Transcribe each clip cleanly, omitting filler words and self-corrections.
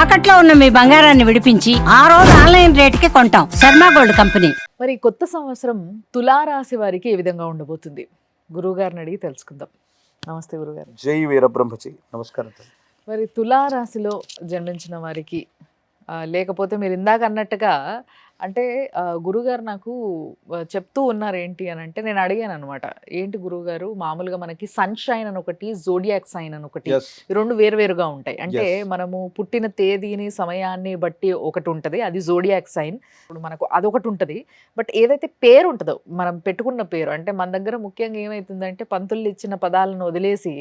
తాకట్లో ఉన్న మీ బంగారాన్ని విడిపించి ఆ రోజు ఆన్లైన్ రేటుకి కొంటాం. Sharma gold company. మరి కొత్త సంవత్సరం తులారాశి వారికి ఏ విధంగా ఉండబోతుంది? గురువుగారిని అడిగి తెలుసుకుందాం. నమస్తే గురుగారు. జై వీరబ్రహ్మజీ. నమస్కారం. మరి తులారాశిలో జన్మించిన వారికి లేకపోతే మీరు ఇందాక అన్నట్టుగా అంటే గురుగారు నాకు చెప్తూ ఉన్నారు ఏంటి అని అంటే, నేను అడిగాను అనమాట, ఏంటి గురువుగారు మామూలుగా మనకి సన్షైన్ అని ఒకటి, జోడియాక్ సైన్ అని ఒకటి, ఈ రెండు వేరువేరుగా ఉంటాయి. అంటే మనము పుట్టిన తేదీని సమయాన్ని బట్టి ఒకటి ఉంటుంది, అది జోడియాక్ సైన్. ఇప్పుడు మనకు అదొకటి ఉంటుంది. బట్ ఏదైతే పేరు ఉంటుందో మనం పెట్టుకున్న పేరు, అంటే మన దగ్గర ముఖ్యంగా ఏమవుతుందంటే పంతులు ఇచ్చిన పదాలను వదిలేసి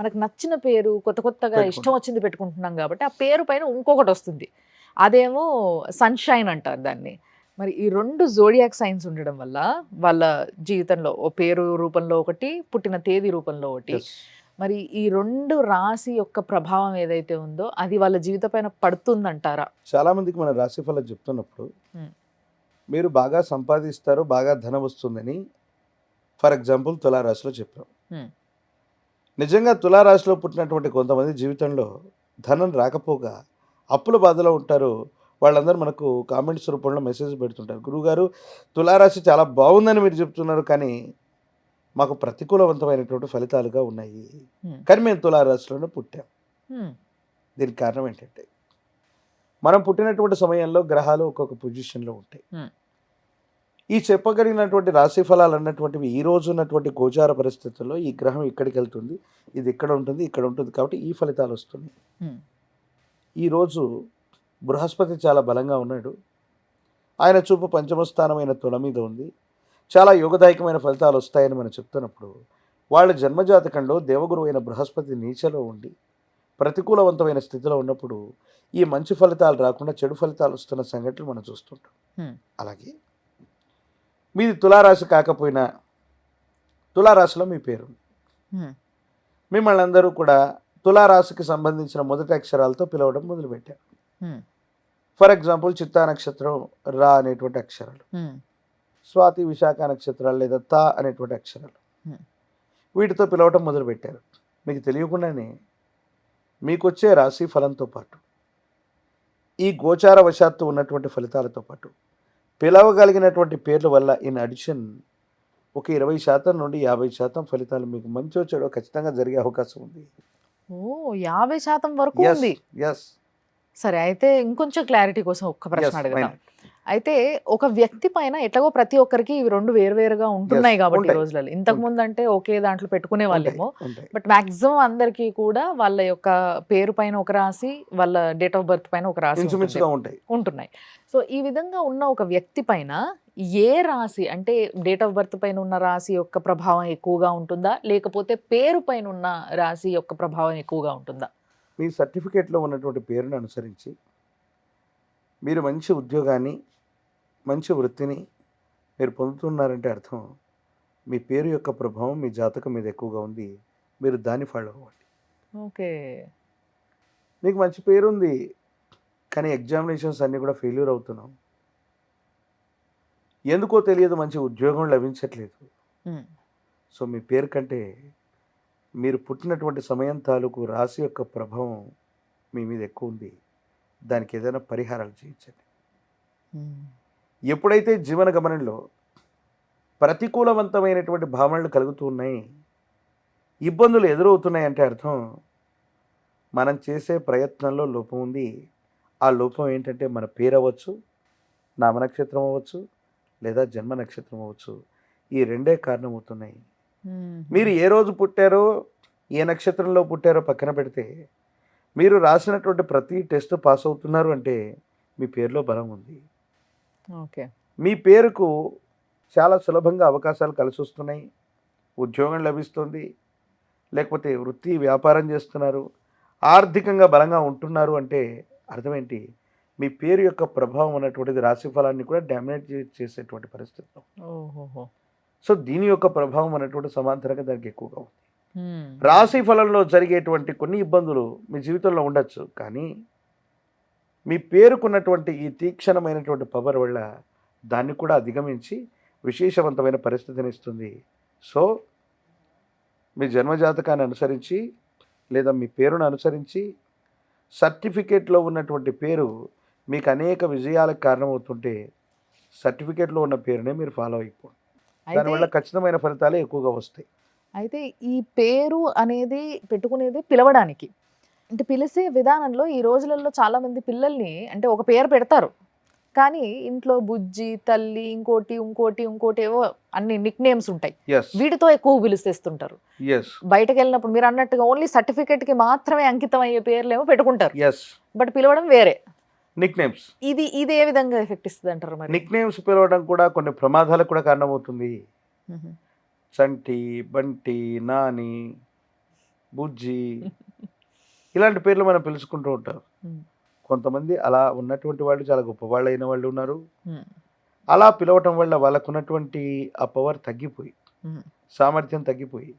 మనకు నచ్చిన పేరు కొత్తగా ఇష్టం వచ్చింది పెట్టుకుంటున్నాం కాబట్టి ఆ పేరు పైన ఇంకొకటి వస్తుంది. అదేమో సన్షైన్ అంటారు దాన్ని. మరి ఈ రెండు జోడియాక్ సైన్స్ ఉండడం వల్ల వాళ్ళ జీవితంలో ఓ పేరు రూపంలో ఒకటి, పుట్టిన తేదీ రూపంలో ఒకటి, మరి ఈ రెండు రాశి యొక్క ప్రభావం ఏదైతే ఉందో అది వాళ్ళ జీవిత పైన పడుతుందంటారా? చాలా మందికి మన రాశి ఫలం చెప్తున్నప్పుడు మీరు బాగా సంపాదిస్తారు, బాగా ధనం వస్తుందని ఫర్ ఎగ్జాంపుల్ తులారాశిలో చెప్పాం. నిజంగా తులారాశిలో పుట్టినటువంటి కొంతమంది జీవితంలో ధనం రాకపోగా అప్పుల బాధలో ఉంటారు. వాళ్ళందరూ మనకు కామెంట్స్ రూపంలో మెసేజ్ పెడుతుంటారు, గురువుగారు తులారాశి చాలా బాగుందని మీరు చెప్తున్నారు, కానీ మాకు ప్రతికూలవంతమైనటువంటి ఫలితాలుగా ఉన్నాయి, కానీ మేము తులారాశిలోనే పుట్టాం. దీనికి కారణం ఏంటంటే, మనం పుట్టినటువంటి సమయంలో గ్రహాలు ఒక్కొక్క పొజిషన్లో ఉంటాయి. ఈ చెప్పగలిగినటువంటి రాశి ఫలాలు అన్నటువంటివి ఈ రోజు ఉన్నటువంటి గోచార పరిస్థితుల్లో ఈ గ్రహం ఇక్కడికి వెళ్తుంది, ఇది ఇక్కడ ఉంటుంది, ఇక్కడ ఉంటుంది, కాబట్టి ఈ ఫలితాలు వస్తున్నాయి. ఈరోజు బృహస్పతి చాలా బలంగా ఉన్నాడు. ఆయన చూపు పంచమ స్థానమైన తుల మీద ఉంది. చాలా యోగదాయకమైన ఫలితాలు వస్తాయని మనం చెప్తున్నప్పుడు, వాళ్ళ జన్మజాతకంలో దేవగురు అయిన బృహస్పతి నీచలో ఉండి ప్రతికూలవంతమైన స్థితిలో ఉన్నప్పుడు ఈ మంచి ఫలితాలు రాకుండా చెడు ఫలితాలు వస్తున్న సంఘటనలు మనం చూస్తుంటాం. అలాగే మీది తులారాశి కాకపోయినా తులారాశిలో మీ పేరు, మిమ్మల్ని అందరూ కూడా తులారాశికి సంబంధించిన మొదటి అక్షరాలతో పిలవడం మొదలుపెట్టారు. ఫర్ ఎగ్జాంపుల్ చిత్తా నక్షత్రం రా అనేటువంటి అక్షరాలు, స్వాతి విశాఖ నక్షత్రాలు లేదా తా అనేటువంటి అక్షరాలు, వీటితో పిలవటం మొదలుపెట్టారు. మీకు తెలియకుండానే మీకు వచ్చే రాశి ఫలంతో పాటు ఈ గోచార వశాత్తు ఉన్నటువంటి ఫలితాలతో పాటు పిలవగలిగినటువంటి పేర్ల వల్ల ఇన్ అడిషన్ ఒక 20% నుండి 50% ఫలితాలు మీకు మంచో చెడో ఖచ్చితంగా జరిగే అవకాశం ఉంది. 50% వరకు ఉంది. సరే, అయితే ఇంకొంచెం క్లారిటీ కోసం ఒక్క ప్రశ్న అడగడం. అయితే ఒక వ్యక్తి పైన ఎట్లాగో ప్రతి ఒక్కరికి ఇవి రెండు వేరువేరుగా ఉంటున్నాయి కాబట్టి ఈ రోజులలో, ఇంతకు ముందు అంటే ఒకే దాంట్లో పెట్టుకునే వాళ్ళేమో, బట్ మాక్సిమం అందరికీ కూడా వాళ్ళ యొక్క పేరు పైన ఒక రాశి, వాళ్ళ డేట్ ఆఫ్ బర్త్ పైన ఒక రాశి ఉంటున్నాయి. సో ఈ విధంగా ఉన్న ఒక వ్యక్తి పైన ఏ రాశి, అంటే డేట్ ఆఫ్ బర్త్ పైన ఉన్న రాశి యొక్క ప్రభావం ఎక్కువగా ఉంటుందా, లేకపోతే పేరు పైన ఉన్న రాశి యొక్క ప్రభావం ఎక్కువగా ఉంటుందా? మీ సర్టిఫికేట్లో ఉన్నటువంటి పేరును అనుసరించి మీరు మంచి ఉద్యోగాన్ని, మంచి వృత్తిని మీరు పొందుతున్నారంటే అర్థం మీ పేరు యొక్క ప్రభావం మీ జాతకం మీద ఎక్కువగా ఉంది, మీరు దాన్ని ఫాలో అవ్వండి. ఓకే, మీకు మంచి పేరు ఉంది కానీ ఎగ్జామినేషన్స్ అన్నీ కూడా ఫెయిల్యూర్ అవుతున్నాం, ఎందుకో తెలియదు, మంచి ఉద్యోగం లభించట్లేదు. సో మీ పేరు కంటే మీరు పుట్టినటువంటి సమయం తాలూకు రాశి యొక్క ప్రభావం మీ మీద ఎక్కువ ఉంది, దానికి ఏదైనా పరిహారాలు చేయించండి. ఎప్పుడైతే జీవన గమనంలో ప్రతికూలవంతమైనటువంటి భావనలు కలుగుతూ ఉన్నాయి, ఇబ్బందులు ఎదురవుతున్నాయి అంటే అర్థం మనం చేసే ప్రయత్నంలో లోపం ఉంది. ఆ లోపం ఏంటంటే మన పేరు అవ్వచ్చు, నామ నక్షత్రం అవ్వచ్చు, లేదా జన్మ నక్షత్రం అవ్వచ్చు. ఈ రెండే కారణం అవుతున్నాయి. మీరు ఏ రోజు పుట్టారో, ఏ నక్షత్రంలో పుట్టారో పక్కన పెడితే, మీరు రాసినటువంటి ప్రతి టెస్ట్ పాస్ అవుతున్నారు అంటే మీ పేరులో బలం ఉంది. ఓకే, మీ పేరుకు చాలా సులభంగా అవకాశాలు కలిసి వస్తున్నాయి, ఉద్యోగం లభిస్తుంది, లేకపోతే వృత్తి వ్యాపారం చేస్తున్నారు, ఆర్థికంగా బలంగా ఉంటున్నారు అంటే అర్థం ఏంటి? మీ పేరు యొక్క ప్రభావం అన్నటువంటిది రాశి ఫలాన్ని కూడా డామినేట్ చేసేటువంటి పరిస్థితి. సో దీని యొక్క ప్రభావం అనేటువంటి సమాంతరంగా దానికి ఎక్కువగా ఉంది. రాశి ఫలంలో జరిగేటువంటి కొన్ని ఇబ్బందులు మీ జీవితంలో ఉండొచ్చు, కానీ మీ పేరుకున్నటువంటి ఈ తీక్షణమైనటువంటి పవర్ వల్ల దాన్ని కూడా అధిగమించి విశేషవంతమైన పరిస్థితిని ఇస్తుంది. సో మీ జన్మజాతకాన్ని అనుసరించి లేదా మీ పేరును అనుసరించి సర్టిఫికేట్లో ఉన్నటువంటి పేరు మీకు అనేక విజయాలకు కారణమవుతుంటే సర్టిఫికేట్లో ఉన్న పేరునే మీరు ఫాలో అయిపోండి. అయితే దానివల్ల ఖచ్చితమైన ఫలితాలే ఎక్కువగా వస్తాయి. అయితే ఈ పేరు అనేది పెట్టుకునేది పిలవడానికి. అంటే పిలిసే విధానంలో ఈ రోజులలో చాలా మంది పిల్లల్ని అంటే ఒక పేరు పెడతారు. కానీ ఇంట్లో బుజ్జి, తల్లి, ఇంకోటి ఏవో అన్ని నిక్ నేమ్స్ ఉంటాయి. ఎస్ వీటితో ఎక్కువ పిలిచేస్తుంటారు. ఎస్ బయటకెళ్ళినప్పుడు మీరు అన్నట్టుగా ఓన్లీ సర్టిఫికేట్‌కి మాత్రమే అంకితం అయ్యే పేర్లేమో పెట్టుకుంటారు. ఎస్ బట్ పిలవడం వేరే. Nick names. ఇది ఏ విధంగా ఎఫెక్ట్ ఇస్తదంటారు మరి? నిక్ నేమ్స్ పిలవడం కూడా కొన్ని ప్రమాదాలకు కూడా కారణమవుతుంది. హుహు. చంటి, బంటి, నాని, బుజ్జి ఇలాంటి పేర్లు మనం పిలుచుకుంటూ ఉంటాం. హ్మ్. కొంతమంది అలా ఉన్నటువంటి వాళ్ళు చాలా గొప్పవాళ్ళు అయిన వాళ్ళు ఉన్నారు. హ్మ్. అలా పిలవటం వల్ల వాళ్ళకున్నటువంటి ఆ పవర్ తగ్గిపోయి, హ్మ్. సామర్థ్యం తగ్గిపోయి,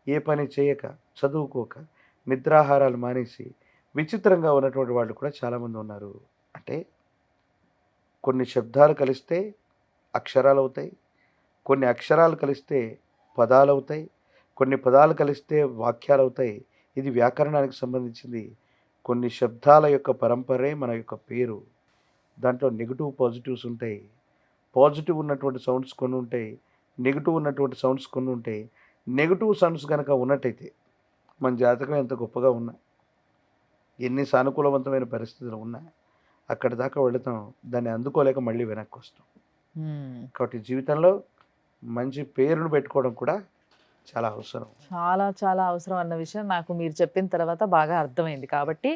ఏ పని చేయక, చదువుకోక, నిద్రాహారాలు మానేసి విచిత్రంగా ఉన్నటువంటి వాళ్ళు కూడా చాలామంది ఉన్నారు. అంటే కొన్ని శబ్దాలు కలిస్తే అక్షరాలవుతాయి. కొన్ని అక్షరాలు కలిస్తే పదాలవుతాయి. కొన్ని పదాలు కలిస్తే వాక్యాలవుతాయి. ఇది వ్యాకరణానికి సంబంధించింది. కొన్ని శబ్దాల యొక్క పరంపరే మన యొక్క పేరు. దాంట్లో నెగెటివ్, పాజిటివ్స్ ఉంటాయి. పాజిటివ్ ఉన్నటువంటి సౌండ్స్ కొన్ని ఉంటాయి. నెగెటివ్ ఉన్నటువంటి సౌండ్స్ కొన్ని ఉంటాయి. నెగెటివ్ సౌండ్స్ కనుక ఉన్నట్టయితే మన జాతకం ఎంత గొప్పగా ఉన్నా, ఎన్ని సానుకూలవంతమైన పరిస్థితులు ఉన్నా అక్కడి దాకా వెళతాం. దాన్ని అందుకోలేక మళ్ళీ వెనక్కి వస్తాం. హ్మ్. కాబట్టి జీవితంలో మంచి పేరును పెట్టుకోవడం కూడా చాలా అవసరం. చాలా అవసరం అన్న విషయం నాకు మీరు చెప్పిన తర్వాత బాగా అర్థమైంది. కాబట్టి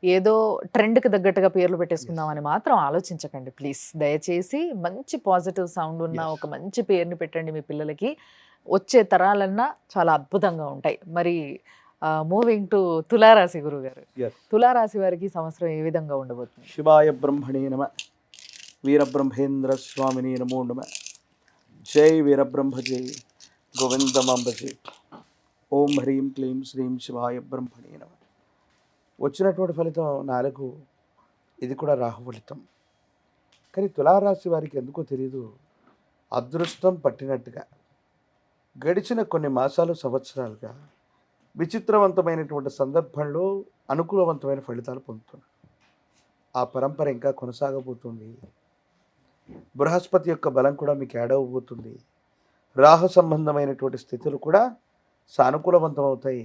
ఏదో ట్రెండ్‌కి తగ్గట్టుగా పేర్లు పెట్టేసుకుందామని మాత్రం ఆలోచించకండి ప్లీజ్. దయచేసి మంచి పాజిటివ్ సౌండ్ ఉన్న Yes. ఒక మంచి పేరుని పెట్టండి మీ పిల్లలకి. వచ్చే తరాలన్నా చాలా అద్భుతంగా ఉంటాయి. మరి మూవింగ్ టు తులారాశి గురువుగారు. Yes. తులారాశి వారికి ఈ సంవత్సరం ఏ విధంగా ఉండబోతుంది? శివాయ బ్రహ్మణే నమ, వీరబ్రహ్మేంద్ర స్వామిని నమో నమ. జై వీరబ్రహ్మ జై గోవిందమాంబ జై. ఓం హ్రీం క్లీం శ్రీం శివాయ బ్రహ్మణే నమ. వచ్చినటువంటి ఫలితం 4. ఇది కూడా రాహు ఫలితం. కానీ తులారాశి వారికి ఎందుకో తెలియదు, అదృష్టం పట్టినట్టుగా గడిచిన కొన్ని మాసాలు, సంవత్సరాలుగా విచిత్రవంతమైనటువంటి సందర్భంలో అనుకూలవంతమైన ఫలితాలు పొందుతున్నారు. ఆ పరంపర ఇంకా కొనసాగబోతుంది. బృహస్పతి యొక్క బలం కూడా మీకు యాడ్ అవ్వబోతుంది. రాహు సంబంధమైనటువంటి స్థితులు కూడా సానుకూలవంతం అవుతాయి.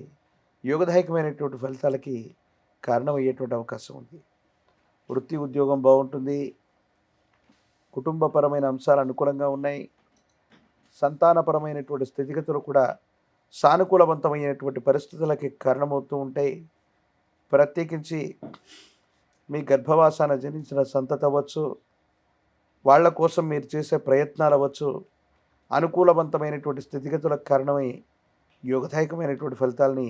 యోగదాయకమైనటువంటి ఫలితాలకి కారణమయ్యేటువంటి అవకాశం ఉంది. వృత్తి, ఉద్యోగం బాగుంటుంది. కుటుంబపరమైన అంశాలు అనుకూలంగా ఉన్నాయి. సంతానపరమైనటువంటి స్థితిగతులు కూడా సానుకూలవంతమైనటువంటి పరిస్థితులకి కారణమవుతూ ఉంటాయి. ప్రత్యేకించి మీ గర్భవాసాన జనించిన సంతతి అవ్వచ్చు, వాళ్ళ కోసం మీరు చేసే ప్రయత్నాలు అవ్వచ్చు, అనుకూలవంతమైనటువంటి స్థితిగతులకు కారణమై యోగదాయకమైనటువంటి ఫలితాలని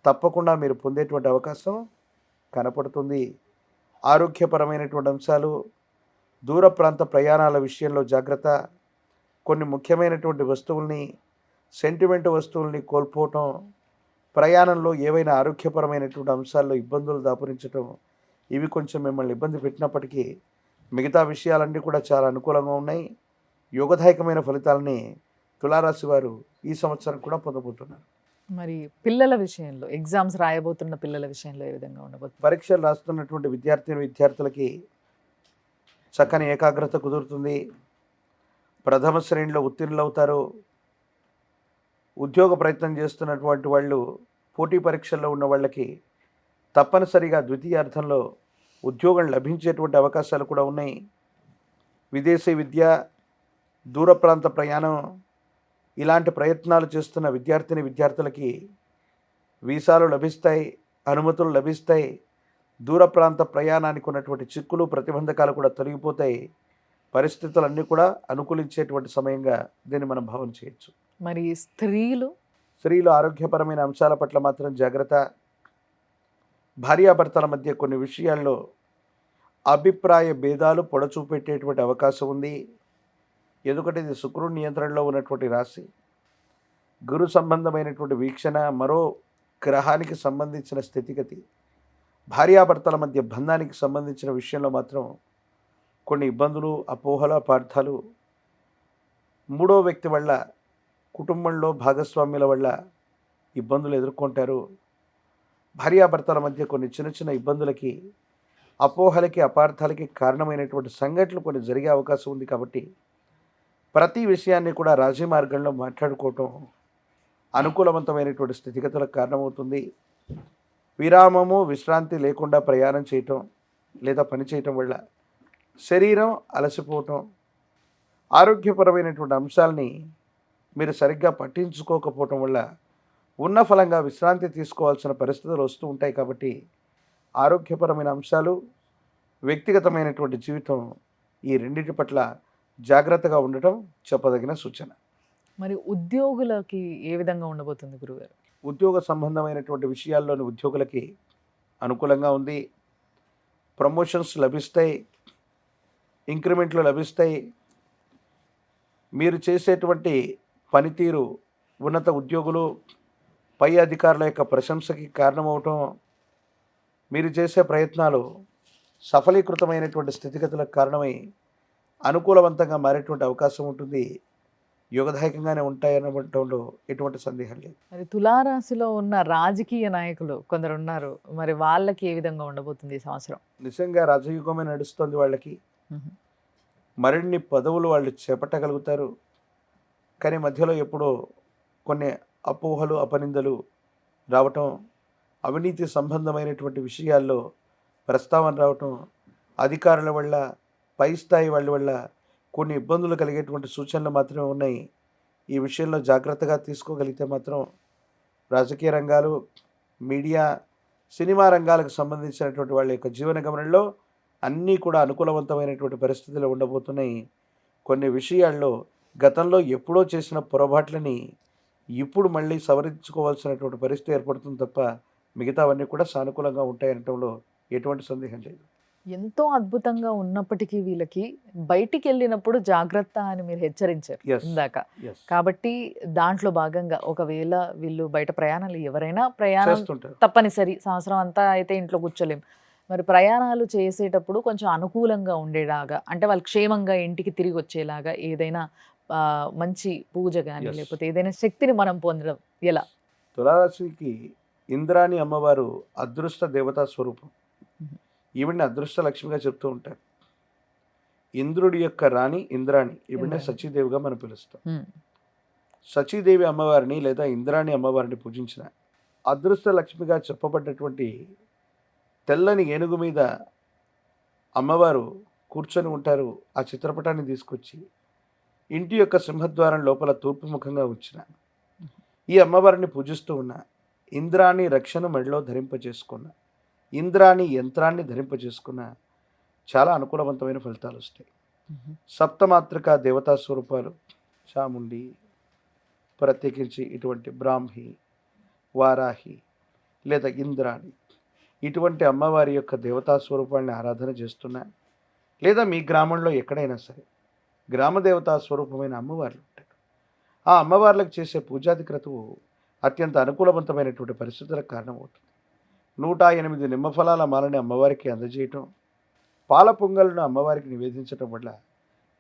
తప్పకుండా మీరు పొందేటువంటి అవకాశం కనపడుతుంది. ఆరోగ్యపరమైనటువంటి అంశాలు, దూర ప్రాంత ప్రయాణాల విషయంలో జాగ్రత్త. కొన్ని ముఖ్యమైనటువంటి వస్తువుల్ని, సెంటిమెంట్ వస్తువుల్ని కోల్పోవటం, ప్రయాణంలో ఏవైనా ఆరోగ్యపరమైనటువంటి అంశాల్లో ఇబ్బందులు దాపురించటం, ఇవి కొంచెం మిమ్మల్ని ఇబ్బంది పెట్టినప్పటికీ మిగతా విషయాలన్నీ కూడా చాలా అనుకూలంగా ఉన్నాయి. యోగదాయకమైన ఫలితాలని తులారాశి వారు ఈ సంవత్సరం కూడా పొందబోతున్నారు. మరి పిల్లల విషయంలో, ఎగ్జామ్స్ రాయబోతున్న పిల్లల విషయంలో ఏ విధంగా ఉండబోతుంది? పరీక్షలు రాస్తున్నటువంటి విద్యార్థులకి చక్కని ఏకాగ్రత కుదురుతుంది. ప్రథమ శ్రేణిలో ఉత్తీర్ణులు అవుతారు. ఉద్యోగ ప్రయత్నం చేస్తున్నటువంటి వాళ్ళు, పోటీ పరీక్షల్లో ఉన్న వాళ్ళకి తప్పనిసరిగా ద్వితీయార్థంలో ఉద్యోగం లభించేటువంటి అవకాశాలు కూడా ఉన్నాయి. విదేశీ విద్య, దూర ప్రాంత ప్రయాణం ఇలాంటి ప్రయత్నాలు చేస్తున్న విద్యార్థులకి వీసాలు లభిస్తాయి, అనుమతులు లభిస్తాయి. దూర ప్రాంత ప్రయాణానికి ఉన్నటువంటి చిక్కులు, ప్రతిబంధకాలు కూడా తొలగిపోతాయి. పరిస్థితులన్నీ కూడా అనుకూలించేటువంటి సమయంగా దీన్ని మనం భావన చేయొచ్చు. మరి స్త్రీలు ఆరోగ్యపరమైన అంశాల పట్ల మాత్రం జాగ్రత్త. భార్యాభర్తల మధ్య కొన్ని విషయాల్లో అభిప్రాయ భేదాలు పొడచూపెట్టేటువంటి అవకాశం ఉంది. ఎందుకంటే ఇది శుక్రుడి నియంత్రణలో ఉన్నటువంటి రాశి. గురు సంబంధమైనటువంటి వీక్షణ, మరో గ్రహానికి సంబంధించిన స్థితిగతి, భార్యాభర్తల మధ్య బంధానికి సంబంధించిన విషయంలో మాత్రం కొన్ని ఇబ్బందులు, అపోహల, అపార్థాలు, మూడో వ్యక్తి వల్ల, కుటుంబంలో భాగస్వామ్యుల వల్ల ఇబ్బందులు ఎదుర్కొంటారు. భార్యాభర్తల మధ్య కొన్ని చిన్న చిన్న ఇబ్బందులకి, అపోహలకి, అపార్థాలకి కారణమైనటువంటి సంఘటనలు కొన్ని జరిగే అవకాశం ఉంది. కాబట్టి ప్రతి విషయాన్ని కూడా రాజీ మార్గంలో మాట్లాడుకోవటం అనుకూలవంతమైనటువంటి స్థితిగతులకు కారణమవుతుంది. విరామము, విశ్రాంతి లేకుండా ప్రయాణం చేయటం లేదా పని చేయటం వల్ల శరీరం అలసిపోవటం, ఆరోగ్యపరమైనటువంటి అంశాలని మీరు సరిగ్గా పట్టించుకోకపోవటం వల్ల ఉన్న ఫలంగా విశ్రాంతి తీసుకోవాల్సిన పరిస్థితులు వస్తూ ఉంటాయి. కాబట్టి ఆరోగ్యపరమైన అంశాలు, వ్యక్తిగతమైనటువంటి జీవితం, ఈ రెండింటి పట్ల జాగ్రత్తగా ఉండటం చెప్పదగిన సూచన. మరి ఉద్యోగులకి ఏ విధంగా ఉండబోతుంది గురుగారు? ఉద్యోగ సంబంధమైనటువంటి విషయాల్లోని ఉద్యోగులకి అనుకూలంగా ఉంది. ప్రమోషన్స్ లభిస్తాయి, ఇంక్రిమెంట్లు లభిస్తాయి. మీరు చేసేటువంటి పనితీరు ఉన్నత ఉద్యోగులు, పై అధికారుల యొక్క ప్రశంసకి కారణమవటం, మీరు చేసే ప్రయత్నాలు సఫలీకృతమైనటువంటి స్థితిగతులకు కారణమై అనుకూలవంతంగా మారేటువంటి అవకాశం ఉంటుంది. యోగదాయకంగానే ఉంటాయనడంలో ఎటువంటి సందేహం లేదు. మరి తులారాశిలో ఉన్న రాజకీయ నాయకులు కొందరు ఉన్నారు, మరి వాళ్ళకి ఏ విధంగా ఉండబోతుంది ఈ సంవత్సరం? నిజంగా రాజయుగమే నడుస్తుంది వాళ్ళకి. మరిన్ని పదవులు వాళ్ళు చేపట్టగలుగుతారు. కానీ మధ్యలో ఎప్పుడో కొన్ని అపోహలు, అపనిందలు రావటం, అవినీతి సంబంధమైనటువంటి విషయాల్లో ప్రస్తావన రావటం, అధికారుల వల్ల, పై స్థాయి వాళ్ళ వల్ల కొన్ని ఇబ్బందులు కలిగేటువంటి సూచనలు మాత్రమే ఉన్నాయి. ఈ విషయంలో జాగ్రత్తగా తీసుకోగలిగితే మాత్రం రాజకీయ రంగాలు, మీడియా, సినిమా రంగాలకు సంబంధించినటువంటి వాళ్ళ యొక్క జీవన గమనంలో అన్నీ కూడా అనుకూలవంతమైనటువంటి పరిస్థితులు ఉండబోతున్నాయి. కొన్ని విషయాల్లో గతంలో ఎప్పుడో చేసిన పొరపాట్లని ఇప్పుడు మళ్ళీ సవరించుకోవాల్సినటువంటి పరిస్థితి ఏర్పడుతుంది తప్ప మిగతావన్నీ కూడా సానుకూలంగా ఉంటాయనటంలో ఎటువంటి సందేహం లేదు. ఎంతో అద్భుతంగా ఉన్నప్పటికీ వీళ్ళకి బయటికి వెళ్ళినప్పుడు జాగ్రత్త అని మీరు హెచ్చరించారు Yes. ఇందాక. Yes. కాబట్టి దాంట్లో భాగంగా ఒకవేళ వీళ్ళు బయట ప్రయాణాలు, ఎవరైనా ప్రయాణం చేస్తుంటారు. తప్పనిసరి, సంవత్సరం అంతా అయితే ఇంట్లో కూర్చోలేం. మరి ప్రయాణాలు చేసేటప్పుడు కొంచెం అనుకూలంగా ఉండేలాగా, అంటే వాళ్ళు క్షేమంగా ఇంటికి తిరిగి వచ్చేలాగా ఏదైనా మంచి పూజ కానీ Yes. లేకపోతే ఏదైనా శక్తిని మనం పొందడం ఎలా? తులారాశికి ఇంద్రాణి అమ్మవారు అదృష్ట దేవతా స్వరూపం. ఈవిడ్ని అదృష్ట లక్ష్మిగా చెప్తూ ఉంటారు. ఇంద్రుడి యొక్క రాణి ఇంద్రాణి, ఈవిడ్నే ఇంద్రాణి. సచీదేవిగా మనం పిలుస్తాం. ఉమ్, సచీదేవి అమ్మవారిని లేదా ఇంద్రాణి అమ్మవారిని పూజించిన అదృష్ట లక్ష్మిగా చెప్పబడ్డటువంటి తెల్లని ఏనుగు మీద అమ్మవారు కూర్చొని ఉంటారు. ఆ చిత్రపటాన్ని తీసుకొచ్చి ఇంటి యొక్క సింహద్వారం లోపల తూర్పు ముఖంగా ఉంచిన ఈ అమ్మవారిని పూజిస్తూ ఉన్న, ఇంద్రాణి రక్షణ మెడలో ధరింపజేసుకున్న, ఇంద్రాణి యంత్రాన్ని ధరింపజేసుకున్న చాలా అనుకూలవంతమైన ఫలితాలు వస్తాయి. ఉమ్, సప్తమాత్రిక దేవతా స్వరూపాలు చాముండి, ప్రత్యేకించి ఇటువంటి బ్రాహ్మి, వారాహి లేదా ఇంద్రాణి, ఇటువంటి అమ్మవారి యొక్క దేవతా స్వరూపాన్ని ఆరాధన చేస్తున్నా, లేదా మీ గ్రామంలో ఎక్కడైనా సరే గ్రామ దేవతా స్వరూపమైన అమ్మవార్లు ఉంటారు. ఆ అమ్మవార్లకు చేసే పూజాది క్రతువు అత్యంత అనుకూలవంతమైనటువంటి పరిస్థితులకు కారణమవుతుంది. 108 నిమ్మఫలాల మాలని అమ్మవారికి అందజేయటం, పాల పొంగలను అమ్మవారికి నివేదించటం వల్ల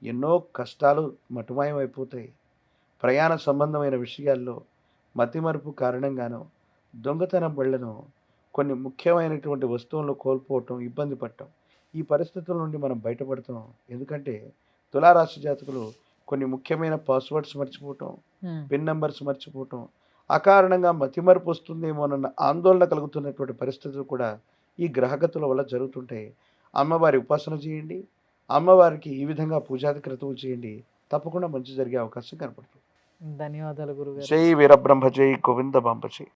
ఎన్నో కష్టాలు మటుమాయమైపోతాయి. ప్రయాణ సంబంధమైన విషయాల్లో మతిమరుపు కారణంగానో, దొంగతనం వల్లనో కొన్ని ముఖ్యమైనటువంటి వస్తువులను కోల్పోవటం, ఇబ్బంది పడటం, ఈ పరిస్థితుల నుండి మనం బయటపడతాం. ఎందుకంటే తులారాశి జాతకులు కొన్ని ముఖ్యమైన పాస్వర్డ్స్ మర్చిపోవటం, ఉమ్. పిన్ నెంబర్స్ మర్చిపోవటం, అకారణంగా మతిమరుపు వస్తుందేమోనన్న ఆందోళన కలుగుతున్నటువంటి పరిస్థితులు కూడా ఈ గ్రహగతుల వల్ల జరుగుతుంటాయి. అమ్మవారి ఉపాసన చేయండి, అమ్మవారికి ఈ విధంగా పూజాది క్రతువులు చేయండి, తప్పకుండా మంచి జరిగే అవకాశం కనపడుతుంది. ధన్యవాదాలు గురుగారు. జై వీరబ్రహ్మ, జై గోవింద బాంబ జై.